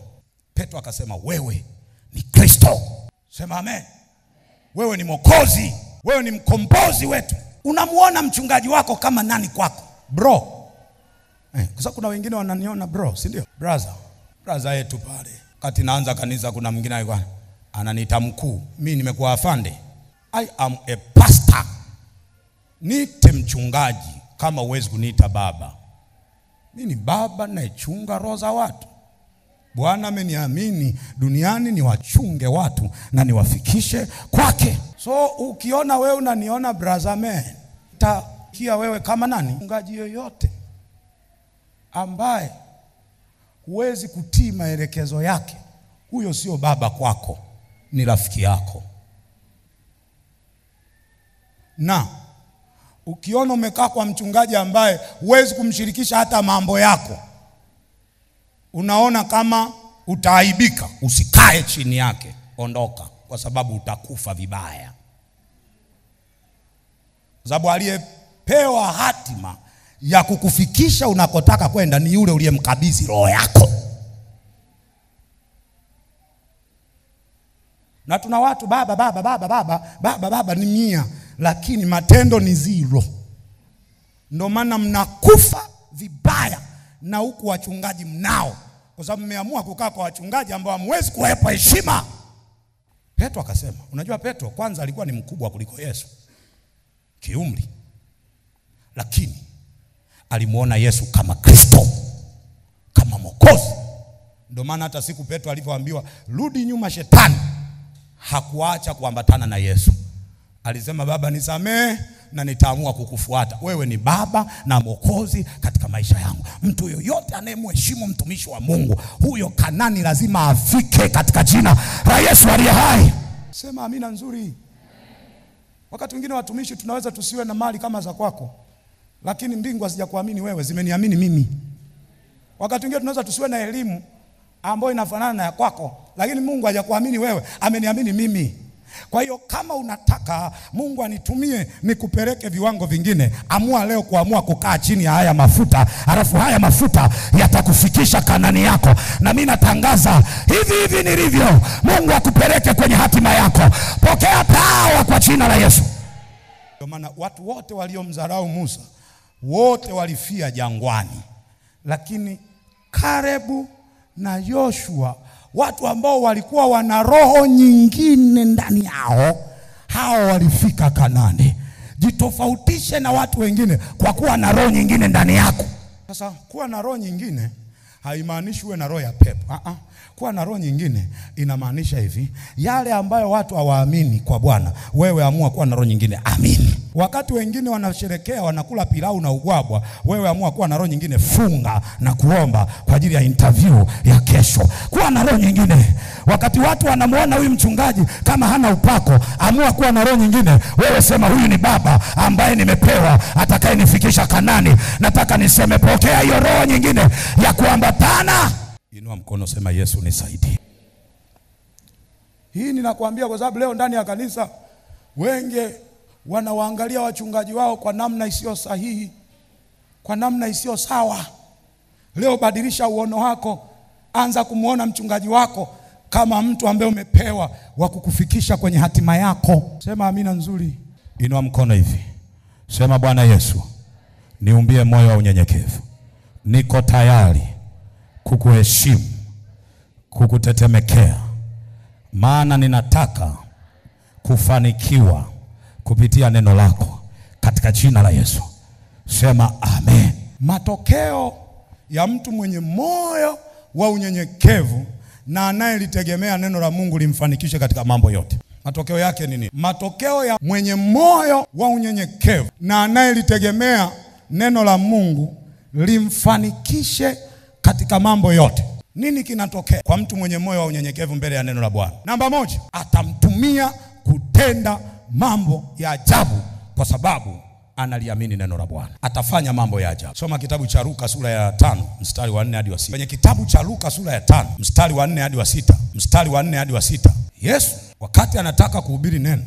Petro akasema, wewe ni Kristo. Sema amen. Wewe ni Mwokozi, wewe ni mkombozi wetu. Unamuona mchungaji wako kama nani kwako? Bro. Kwa sababu kuna wengine wananiona bro, si ndio? Brother yetu pale. Kati naanza kanisa kuna mwingine alikuwa ananiita mkuu. Mimi nimekuwa afande. I am a pastor. Niite mchungaji kama uwezi kuniita baba. Mimi ni baba naechunga roho za watu. Bwana ameniamini duniani ni wachunge watu na niwafikishe kwake. So ukiona wewe unaniona brother man, takia wewe kama nani? Mchungaji yoyote ambaye huwezi kutii maelekezo yake, huyo sio baba kwako, ni rafiki yako. Na ukiona umekaa kwa mchungaji ambaye huwezi kumshirikisha hata mambo yako, unaona kama utaaibika, usikae chini yake, ondoka, kwa sababu utakufa vibaya. Kwa sababu aliyepewa hatima ya kukufikisha unakotaka kwenda ni yule uliyemkabidhi roho yako. Na tuna watu baba ni 100, lakini matendo ni 0. Ndio maana mnakufa vibaya na huku wachungaji mnao, kwa sababu mmeamua kukaa kwa wachungaji ambao hamwezi kuwapa heshima. Petro akasema, unajua Petro kwanza alikuwa ni mkubwa kuliko Yesu kiumri, lakini alimuona Yesu kama Kristo, kama Mwokozi. Ndio maana hata siku Petro alipoambiwa rudi nyuma shetani, hakuacha kuambatana na Yesu. Alisema, Baba nisamee na nitaamua kukufuata. Wewe ni baba na Mwokozi katika maisha yangu. Mtu yoyote anayemheshimu mtumishi wa Mungu, huyo Kanani lazima afike katika jina la Yesu aliye hai. Sema amina nzuri. Wakati mwingine watumishi tunaweza tusiwe na mali kama za kwako, lakini mbingu hazijakuamini wewe, zimeniamini mimi. Wakati mwingine tunaweza tusiwe na elimu ambayo inafanana na ya kwako, lakini Mungu hajakuamini wewe, ameniamini mimi. Kwa hiyo kama unataka Mungu anitumie nikupeleke viwango vingine, amua leo kuamua kukaa chini ya haya mafuta, alafu haya mafuta yatakufikisha Kanani yako. Na mimi natangaza hivi nilivyo, Mungu akupeleke kwenye hatima yako. Pokea power kwa jina la Yesu. Kwa maana watu wote waliomdharau Musa wote walifia jangwani, lakini Kalebu na Yoshua, watu ambao walikuwa wana roho nyingine ndani yao, hao walifika Kanani. Jitofautishe na watu wengine kwa kuwa na roho nyingine ndani yako. Sasa kuwa na roho nyingine haimaanishi uwe na roho ya pepo. Kuwa na roho nyingine inamaanisha hivi, yale ambayo watu hawaamini kwa Bwana, wewe amua kuwa na roho nyingine, amini. Wakati wengine wanasherekea wanakula pilau na ubwabwa, wewe amua kuwa na roho nyingine, funga na kuomba kwa ajili ya interview ya kesho. Kuwa na roho nyingine. Wakati watu wanamuona huyu mchungaji kama hana upako, amua kuwa na roho nyingine. Wewe sema, huyu ni baba ambaye nimepewa atakayenifikisha Kanani. Nataka niseme, pokea hiyo roho nyingine ya kuambatana. Inua mkono, sema Yesu nisaidie. Hii ninakuambia kwa sababu leo ndani ya kanisa wengi wanawaangalia wachungaji wao kwa namna isiyo sahihi, kwa namna isiyo sawa. Leo badilisha uono wako, anza kumuona mchungaji wako kama mtu ambaye umepewa wa kukufikisha kwenye hatima yako. Sema amina nzuri. Inua mkono hivi, sema, Bwana Yesu, niumbie moyo wa unyenyekevu. Niko tayari kukuheshimu, kukutetemekea, maana ninataka kufanikiwa kupitia neno lako katika jina la Yesu. Sema amen. Matokeo ya mtu mwenye moyo wa unyenyekevu na anayelitegemea neno la Mungu limfanikishe katika mambo yote. Matokeo yake nini? Matokeo ya mwenye moyo wa unyenyekevu na anayelitegemea neno la Mungu limfanikishe katika mambo yote. Nini kinatokea kwa mtu mwenye moyo wa unyenyekevu mbele ya neno la Bwana? Namba moja, atamtumia kutenda mambo ya ajabu kwa sababu analiamini neno la Bwana. Atafanya mambo ya ajabu. Soma kitabu cha Luka sura ya 5 mstari wa 4 hadi wa 6. Kwenye kitabu cha Luka sura ya 5 mstari wa 4 hadi wa 6. Mstari wa 4 hadi wa 6. Yesu wakati anataka kuhubiri neno,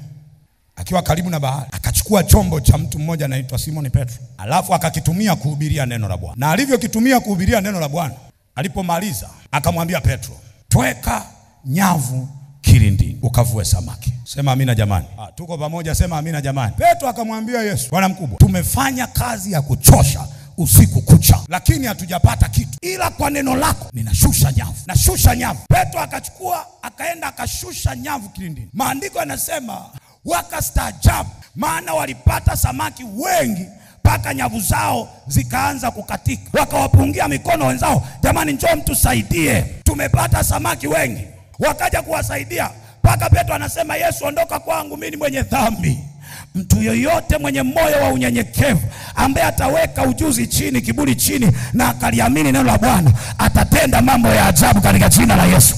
akiwa karibu na bahari, akachukua chombo cha mtu mmoja anaitwa Simoni Petro, alafu akakitumia kuhubiria neno la Bwana. Na alivyokitumia kuhubiria neno la Bwana, alipomaliza akamwambia Petro, tweka nyavu kilindini ukavue samaki. Sema amina jamani. Tuko pamoja, sema amina jamani. Petro akamwambia Yesu, Bwana mkubwa, tumefanya kazi ya kuchosha usiku kucha, lakini hatujapata kitu, ila kwa neno lako ninashusha nyavu. Nashusha nyavu. Petro akachukua akaenda akashusha nyavu kilindini. Maandiko yanasema wakastaajabu, maana walipata samaki wengi mpaka nyavu zao zikaanza kukatika. Wakawapungia mikono wenzao, jamani njoo mtusaidie, tumepata samaki wengi. Wakaja kuwasaidia mpaka Petro anasema, Yesu ondoka kwangu, mimi ni mwenye dhambi. Mtu yoyote mwenye moyo wa unyenyekevu ambaye ataweka ujuzi chini, kiburi chini, na akaliamini neno la Bwana, atatenda mambo ya ajabu katika jina la Yesu.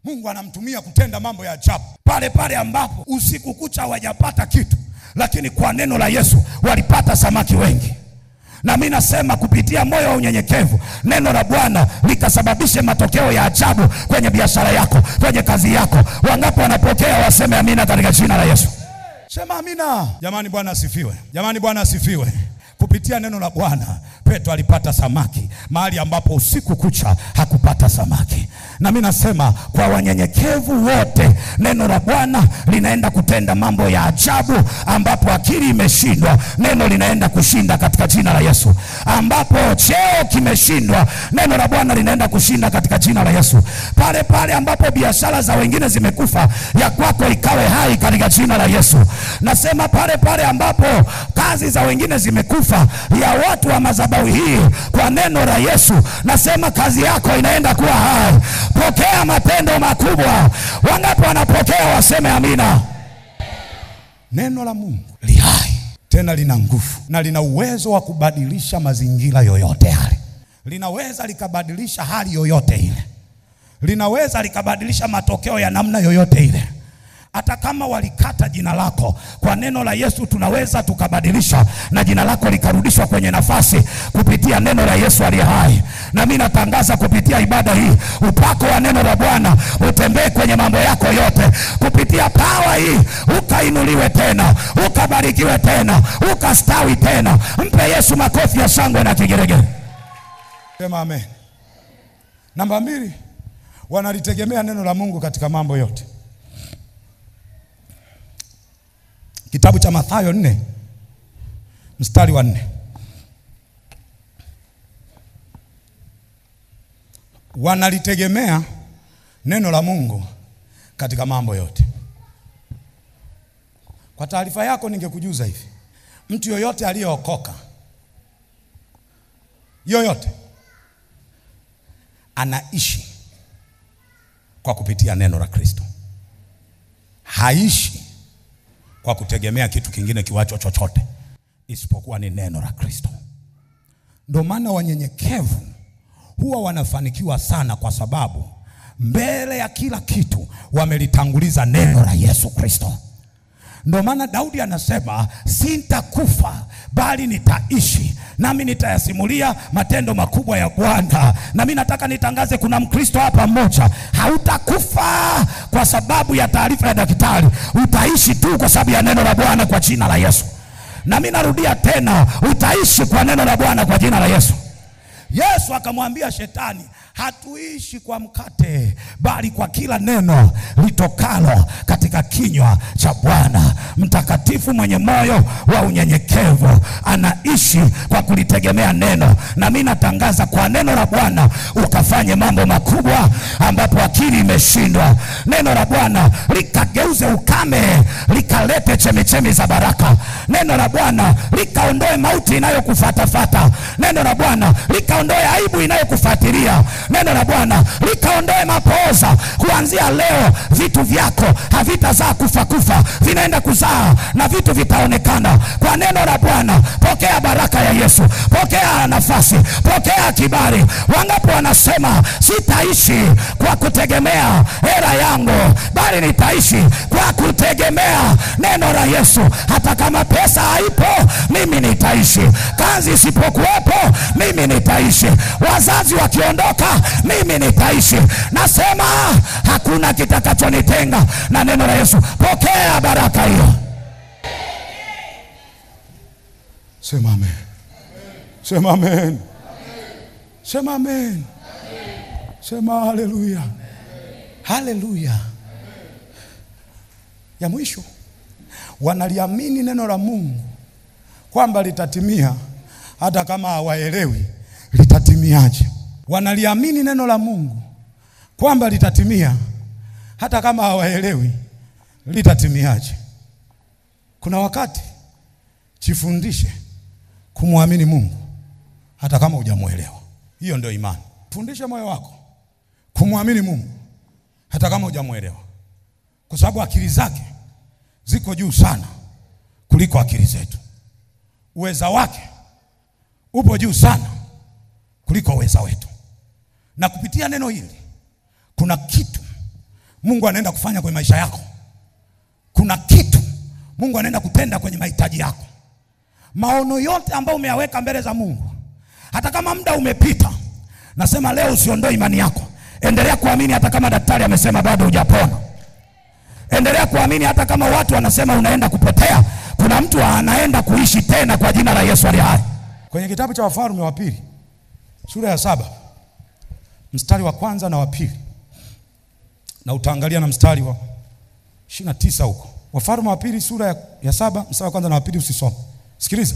Mungu anamtumia kutenda mambo ya ajabu pale pale ambapo usiku kucha hawajapata kitu, lakini kwa neno la Yesu walipata samaki wengi. Na mimi nasema kupitia moyo wa unyenyekevu, neno la Bwana likasababishe matokeo ya ajabu kwenye biashara yako, kwenye kazi yako. Wangapi wanapokea? Waseme amina katika jina la Yesu. Sema amina. Jamani Bwana asifiwe. Jamani Bwana asifiwe. Kupitia neno la Bwana, Petro alipata samaki mahali ambapo usiku kucha hakupata samaki. Na mimi nasema kwa wanyenyekevu wote, neno la Bwana linaenda kutenda mambo ya ajabu. Ambapo akili imeshindwa, neno linaenda kushinda katika jina la Yesu. Ambapo cheo kimeshindwa, neno la Bwana linaenda kushinda katika jina la Yesu. Pale pale ambapo biashara za wengine zimekufa, ya kwako ikawe hai katika jina la Yesu. Nasema pale pale ambapo kazi za wengine zimekufa, ya watu wa madhabahu hii, kwa neno la Yesu nasema kazi yako inaenda kuwa hai. Pokea matendo makubwa. Wangapi wanapokea? Waseme amina. Neno la Mungu li hai, tena lina nguvu, na lina uwezo wa kubadilisha mazingira yoyote yale. Linaweza likabadilisha hali yoyote ile. Linaweza likabadilisha matokeo ya namna yoyote ile. Hata kama walikata jina lako, kwa neno la Yesu tunaweza tukabadilisha na jina lako likarudishwa kwenye nafasi kupitia neno la Yesu aliye hai. Na mimi natangaza kupitia ibada hii, upako wa neno la Bwana utembee kwenye mambo yako yote. Kupitia power hii ukainuliwe tena, ukabarikiwe tena, ukastawi tena. Mpe Yesu makofi ya shangwe na kigeregere. Sema amen. Namba 2, wanalitegemea neno la Mungu katika mambo yote. Kitabu cha Mathayo 4 mstari wa 4. Wanalitegemea neno la Mungu katika mambo yote. Kwa taarifa yako ningekujuza hivi, mtu yoyote aliyeokoka, yoyote, anaishi kwa kupitia neno la Kristo. Haishi kwa kutegemea kitu kingine kiwacho chochote isipokuwa ni neno la Kristo. Ndio maana wanyenyekevu huwa wanafanikiwa sana, kwa sababu mbele ya kila kitu wamelitanguliza neno la Yesu Kristo. Ndio maana Daudi anasema, sintakufa bali nitaishi, nami nitayasimulia matendo makubwa ya Bwana. Na mimi nataka nitangaze, kuna Mkristo hapa mmoja, hautakufa kwa sababu ya taarifa ya daktari. Utaishi tu kwa sababu ya neno la Bwana kwa jina la Yesu. Na mimi narudia tena, utaishi kwa neno la Bwana kwa jina la Yesu. Yesu akamwambia Shetani, hatuishi kwa mkate bali kwa kila neno litokalo katika kinywa cha Bwana. Mtakatifu mwenye moyo wa unyenyekevu anaishi kwa kulitegemea neno. Na mimi natangaza, kwa neno la Bwana ukafanye mambo makubwa ambapo akili imeshindwa. Neno la Bwana likageuze ukame, likalete chemichemi za baraka. Neno la Bwana likaondoe mauti inayokufatafata. Neno la Bwana likaondoe aibu inayokufuatilia. neno la Bwana likaondoe mapooza. Kuanzia leo vitu vyako havitazaa kufa, vinaenda kuzaa na vitu vitaonekana kwa neno la Bwana. Pokea baraka ya Yesu, pokea nafasi, pokea kibali. Wangapi wanasema sitaishi kwa kutegemea hela yangu, bali nitaishi kwa kutegemea neno la Yesu. Hata kama pesa haipo, mimi nitaishi. Kazi isipokuwepo, mimi nitaishi. Wazazi wakiondoka, mimi nitaishi. Nasema hakuna kitakachonitenga na neno la Yesu. Pokea baraka hiyo. Sema amen. Sema amen. Sema amen. Sema haleluya. Haleluya. Ya mwisho, wanaliamini neno la Mungu kwamba litatimia hata kama hawaelewi litatimiaje. Wanaliamini neno la Mungu kwamba litatimia hata kama hawaelewi litatimiaje. Kuna wakati jifundishe kumwamini Mungu hata kama hujamuelewa. Hiyo ndio imani. Fundisha moyo wako kumwamini Mungu hata kama hujamuelewa, kwa sababu akili zake ziko juu sana kuliko akili zetu. Uweza wake upo juu sana kuliko uweza wetu. Na kupitia neno hili kuna kitu Mungu anaenda kufanya kwenye maisha yako. Kuna kitu Mungu anaenda kutenda kwenye mahitaji yako. Maono yote ambayo umeyaweka mbele za Mungu, hata kama muda umepita, nasema leo usiondoe imani yako. Endelea kuamini hata kama daktari amesema bado hujapona. Endelea kuamini hata kama watu wanasema unaenda kupotea. Kuna mtu anaenda kuishi tena kwa jina la Yesu aliye hai. Kwenye kitabu cha Wafalme wa pili sura ya 7 mstari wa 1 na wa 2, na utaangalia na mstari wa 29 huko. Wafalme wa pili sura ya 7 mstari wa 1 na wa 2, usisome. Sikiliza.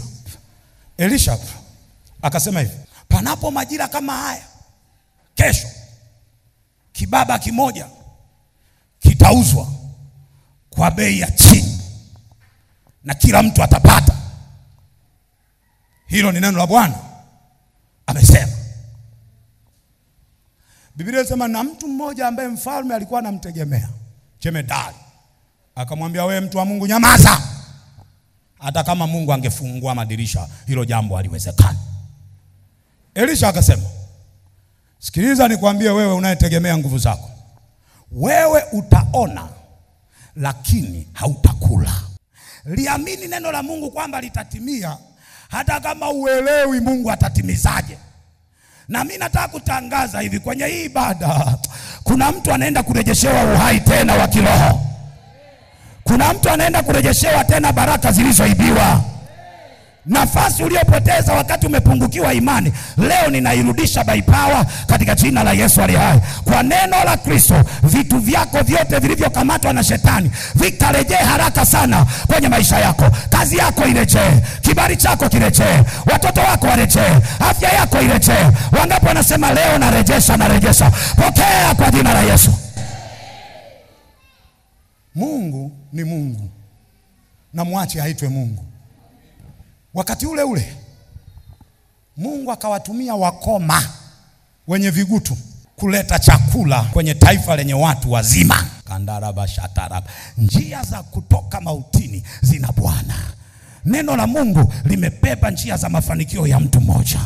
Elisha akasema hivi: panapo majira kama haya, kesho kibaba kimoja kitauzwa kwa bei ya chini na kila mtu atapata. Hilo ni neno la Bwana amesema. Biblia inasema na mtu mmoja ambaye mfalme alikuwa anamtegemea, jemedari, akamwambia, wewe mtu wa Mungu, nyamaza. Hata kama Mungu angefungua madirisha, hilo jambo haliwezekani. Elisha akasema, sikiliza nikwambie wewe unayetegemea nguvu zako, wewe utaona lakini hautakula. Liamini neno la Mungu kwamba litatimia hata kama uelewi Mungu atatimizaje. Na mimi nataka kutangaza hivi kwenye hii ibada, kuna mtu anaenda kurejeshewa uhai tena wa kiroho. Kuna mtu anaenda kurejeshewa tena baraka zilizoibiwa. Nafasi uliyopoteza wakati umepungukiwa imani, leo ninairudisha by power katika jina la Yesu aliye hai. Kwa neno la Kristo, vitu vyako vyote vilivyokamatwa na shetani vikarejee haraka sana kwenye maisha yako. Kazi yako irejee, kibali chako kirejee, watoto wako warejee, afya yako irejee. Wangapi wanasema leo narejesha? Pokea kwa jina la Yesu. Mungu ni Mungu, na mwache aitwe Mungu. Wakati ule ule Mungu akawatumia wakoma wenye vigutu kuleta chakula kwenye taifa lenye watu wazima. Kandaraba shataraba. Njia za kutoka mautini zina Bwana. Neno la Mungu limebeba njia za mafanikio ya mtu mmoja.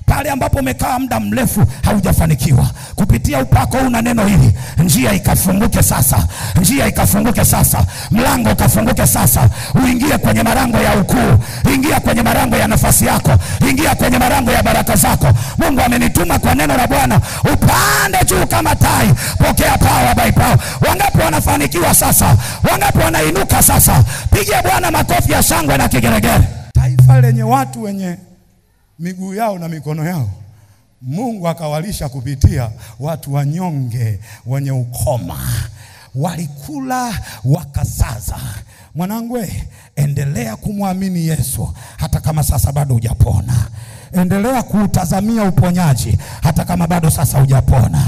Pale ambapo umekaa muda mrefu haujafanikiwa, kupitia upako huu na neno hili, njia ikafunguke sasa. Njia ikafunguke sasa. Mlango ukafunguke sasa. Uingie kwenye malango ya ukuu. Ingia kwenye malango ya nafasi yako. Ingia kwenye malango ya baraka zako. Mungu amenituma kwa neno la Bwana upande juu kama tai. Pokea power by power. Wangapi wanafanikiwa sasa? Wangapi wanainuka sasa? Pigia Bwana makofi ya shangwe na kigeregere. Taifa lenye watu wenye miguu yao na mikono yao, Mungu akawalisha kupitia watu wanyonge wenye ukoma. Walikula wakasaza. Mwanangu, endelea kumwamini Yesu hata kama sasa bado hujapona. Endelea kuutazamia uponyaji hata kama bado sasa hujapona.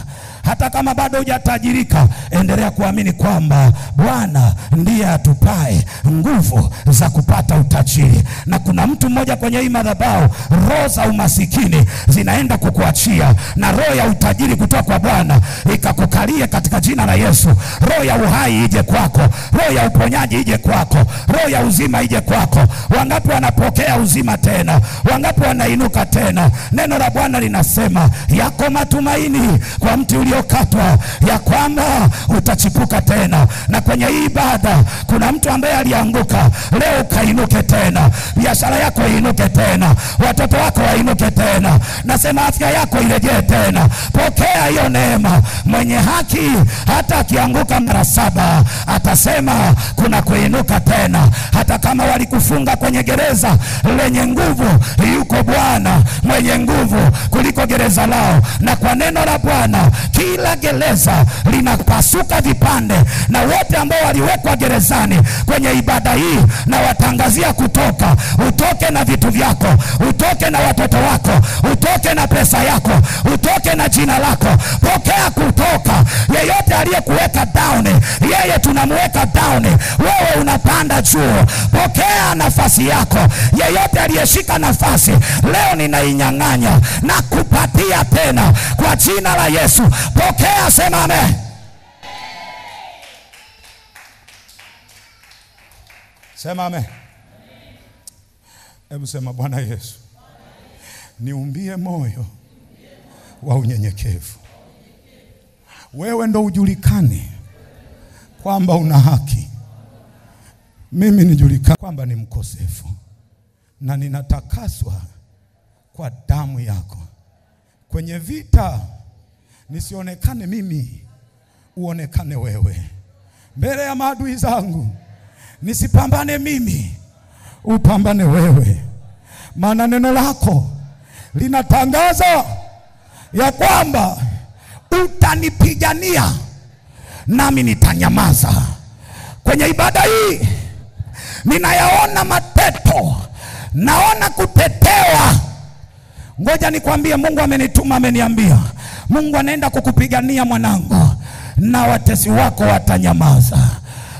Hata kama bado hujatajirika, endelea kuamini kwamba Bwana ndiye atupae nguvu za kupata utajiri. Na kuna mtu mmoja kwenye hii madhabahu, roho za umasikini zinaenda kukuachia, na roho ya utajiri kutoka kwa Bwana ikakukalie katika jina la Yesu. Roho ya uhai ije kwako, roho ya uponyaji ije kwako, roho ya uzima ije kwako. Wangapi wanapokea uzima tena? Wangapi wanainuka tena? Neno la Bwana linasema yako matumaini kwa mti uliokatwa, ya kwamba utachipuka tena. Na kwenye hii ibada kuna mtu ambaye alianguka, leo kainuke tena. Biashara yako iinuke tena, watoto wako wainuke tena. Nasema afya yako irejee tena. Pokea hiyo neema. Mwenye haki hata akianguka mara 7 atasema kuna kuinuka tena. Hata kama walikufunga kwenye gereza lenye nguvu, yuko Bwana mwenye nguvu kuliko gereza lao. Na kwa neno la Bwana kila gereza linapasuka vipande, na wote ambao waliwekwa gerezani kwenye ibada hii na watangazia kutoka. Utoke na vitu vyako, utoke na watoto wako, utoke na pesa yako, utoke na jina lako. Pokea kutoka. Yeyote aliyekuweka down, yeye tunamweka down, wewe unapanda juu. Pokea nafasi yako. Yeyote aliyeshika nafasi leo ninainyang'anya na kupatia tena kwa jina la Yesu. Pokea, sema amen. Sema amen. Hebu sema, Bwana Yesu, niumbie moyo wa unyenyekevu. Wewe ndo ujulikane kwamba una haki, mimi nijulikane kwamba ni mkosefu, na ninatakaswa kwa damu yako. Kwenye vita nisionekane mimi, uonekane wewe. Mbele ya maadui zangu nisipambane mimi, upambane wewe. Maana neno lako linatangaza ya kwamba utanipigania nami nitanyamaza. Kwenye ibada hii ninayaona mateto, naona kutetewa. Ngoja nikwambie, Mungu amenituma, ameniambia Mungu anaenda kukupigania mwanangu, na watesi wako watanyamaza.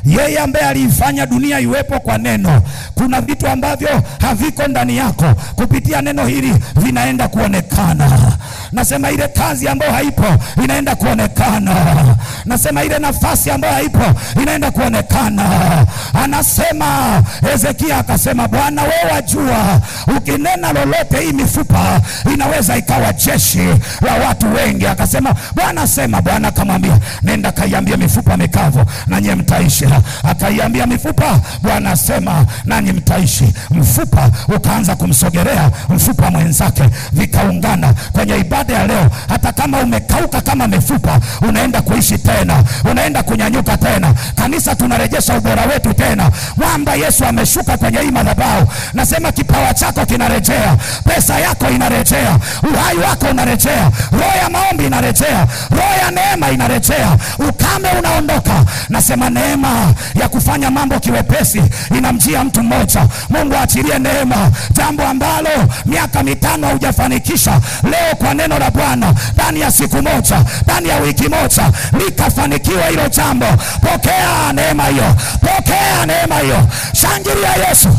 Yeye ambaye aliifanya dunia iwepo kwa neno, kuna vitu ambavyo haviko ndani yako, kupitia neno hili vinaenda kuonekana. Nasema ile kazi ambayo haipo inaenda kuonekana. Nasema ile nafasi ambayo haipo inaenda kuonekana. Anasema Hezekia akasema, Bwana wewe wajua, ukinena lolote hii mifupa inaweza ikawa jeshi la watu wengi. Akasema Bwana sema. Bwana akamwambia, nenda kaiambia mifupa mikavu nanyi mtaishi. Akaiambia mifupa, Bwana sema nanyi mtaishi. Mfupa ukaanza kumsogelea mfupa mwenzake, vikaungana. Kwenye ibada ya leo, hata kama umekauka kama mifupa, unaenda kuishi tena, unaenda kunyanyuka tena. Kanisa tunarejesha ubora wetu tena. Mwamba Yesu ameshuka kwenye hii madhabahu. Nasema kipawa chako kinarejea, pesa yako inarejea, uhai wako unarejea, roho ya maombi inarejea, roho ya neema inarejea, ukame unaondoka. Nasema neema ya kufanya mambo kiwepesi inamjia mtu mmoja. Mungu achilie neema. Jambo ambalo miaka 5 hujafanikisha, leo kwa neno la Bwana ndani ya siku moja, ndani ya wiki moja likafanikiwa hilo jambo. Pokea neema hiyo, pokea neema hiyo. Shangilia Yesu.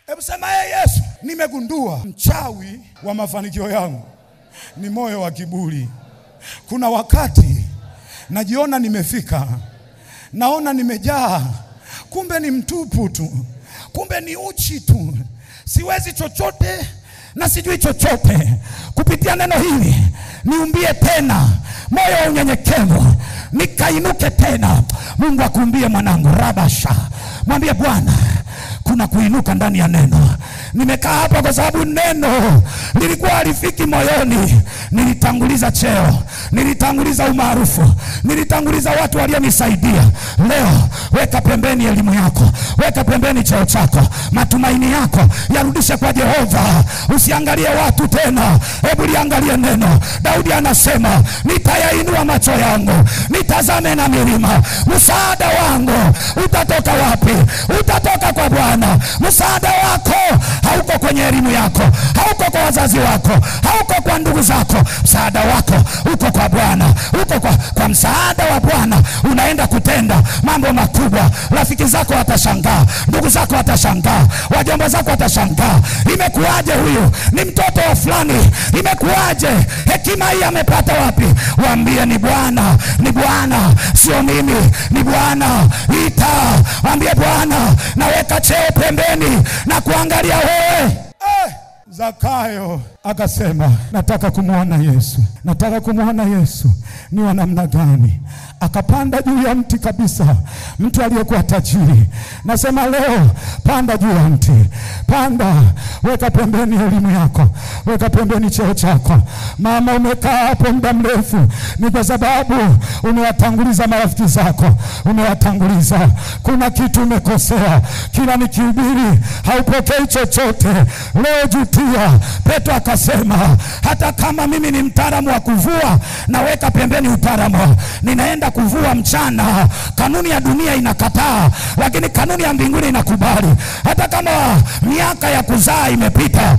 Hebu sema, Yesu, nimegundua mchawi wa mafanikio yangu ni moyo wa kiburi. Kuna wakati najiona nimefika, naona nimejaa, kumbe ni mtupu tu, kumbe ni uchi tu, siwezi chochote na sijui chochote. Kupitia neno hili niumbie tena moyo wa unyenyekevu, nikainuke tena. Mungu akumbie mwanangu, rabasha. Mwambie Bwana kuna kuinuka ndani ya neno. Nimekaa hapa kwa sababu neno lilikuwa halifiki moyoni. Nilitanguliza cheo, nilitanguliza umaarufu, nilitanguliza watu walionisaidia. Leo weka pembeni elimu yako, weka pembeni cheo chako, matumaini yako yarudishe kwa Jehova. Usiangalie watu tena, hebu liangalie neno. Daudi anasema, nitayainua macho yangu nitazame na milima, msaada wangu utatoka wapi? Utatoka kwa Bwana. Msaada wako hauko kwenye elimu yako, hauko kwa wazazi wako, hauko kwa ndugu zako. Msaada wako uko kwa Bwana. Uko kwa msaada wa Bwana unaenda kutenda mambo makubwa. Rafiki zako watashangaa, ndugu zako watashangaa, wajomba zako watashangaa. Imekuaje huyu? Ni mtoto wa fulani. Imekuaje? Hekima hii amepata wapi? Waambie ni Bwana, ni Bwana, sio mimi, ni Bwana. Ita, waambie Bwana, naweka cheo pembeni na kuangalia wewe. Zakayo akasema, nataka kumuona Yesu. Nataka kumuona Yesu ni wa namna gani? Akapanda juu ya mti kabisa, mtu aliyekuwa tajiri. Nasema leo, panda juu ya mti. Panda, weka pembeni elimu yako, weka pembeni cheo chako. Mama, umekaa hapo muda mrefu, ni kwa sababu umewatanguliza marafiki zako, umewatanguliza. Kuna kitu umekosea, kila nikihubiri haupokei chochote. Leo jutia. Petro akasema, hata kama mimi ni mtaalamu wa kuvua, naweka pembeni utaalamu. Ninaenda kuvua mchana. Kanuni ya dunia inakataa, lakini kanuni ya mbinguni inakubali. Hata kama miaka ya kuzaa imepita,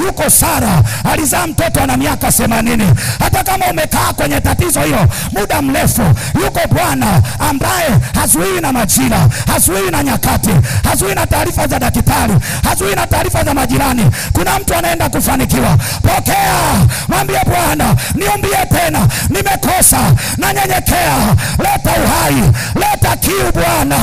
yuko Sara alizaa mtoto ana miaka 80. Hata kama umekaa kwenye tatizo hiyo muda mrefu, yuko Bwana ambaye hazuii na majira, hazuii na nyakati, hazuii na taarifa za daktari, hazuii na taarifa za majirani. Kuna mtu anaenda kufanikiwa. Pokea, mwambie Bwana, niumbie tena, nimekosa, na nyenyekea. Leta uhai, leta kiu Bwana.